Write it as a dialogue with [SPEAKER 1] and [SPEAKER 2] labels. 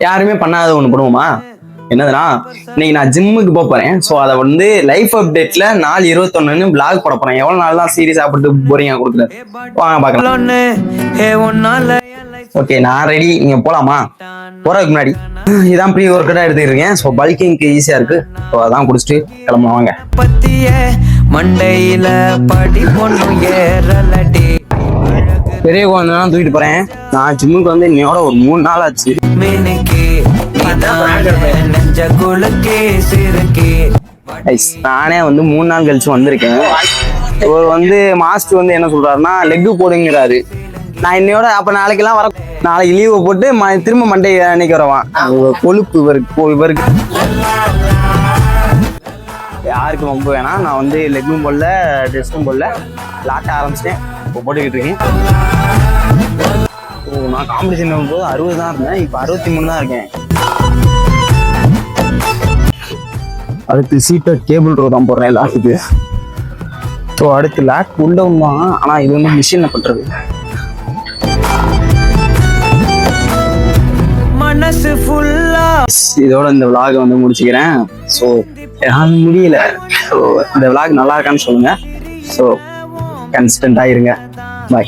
[SPEAKER 1] யாருமே பண்ணாத ஒண்ணு பண்ணுவோமா? என்னதுன்னா, இன்னைக்கு நான் ஜிம்முக்கு போறேன். ஸோ அதை வந்து லைஃப் அப்டேட்ல 4/21 பிளாக் போட போறேன். எவ்வளவு நாள் தான் சீரியஸ் சாப்பிட்டு போறீங்க கொடுக்குறது? வாங்க பார்க்கலாம். ஓகே, நான் ரெடி. நீங்க போலாமா? போறதுக்கு முன்னாடி இதான் ப்ரீ ஒர்க் அவுட்டா எடுத்துக்கிறேன். ஸோ பல்கிங்க்கு ஈஸியா இருக்கு. ஸோ அதான் குடிச்சிட்டு கிளம்பலாம் வாங்க. மண்டையில படி பொண்ணு ஏறலடி பெரிய குழந்தைலாம் தூக்கிட்டு போறேன். நான் ஜிம்முக்கு வந்து இன்னையோட ஒரு 3 நாள் ஆச்சு. நானே வந்து 3 நாள் கழிச்சு வந்திருக்கேன். இவர் வந்து மாஸ்டர் வந்து என்ன சொல்றாருன்னா லெக்கு போடுங்கிறாரு. நான் இன்னையோட அப்ப நாளைக்கெல்லாம் வர, நாளைக்கு லீவை போட்டு திரும்ப மண்டே அன்னைக்கு வரவான். கொழுப்பு இவருக்கு யாருக்கு ரொம்ப வேணாம். நான் வந்து லெக்கும் போடல, ட்ரெஸ்ஸும் போடல, லாட்ட ஆரம்பிச்சிட்டேன். இப்போ போட்டுக்கிட்டு இருக்கேன். நான் காம்படிஷன் போது 60 தான் இருந்தேன். இப்போ 63 தான் இருக்கேன். அடுத்து சீட்டை கேபிள் ரோ தான் போடுறேன் லாட்டுக்கு. ஸோ அடுத்து லாட் உள்ளவும் தான். ஆனால் இது வந்து மிஷினில் பண்ணுறது. மனசு ஃபுல்லா இதோட இந்த விளாகை வந்து முடிச்சுக்கிறேன். ஸோ என்னால் முடியல. ஸோ இந்த விளாக் நல்லா இருக்கான்னு சொல்லுங்க. ஸோ கன்சிஸ்டன்ட் ஆயிருங்க. பாய்.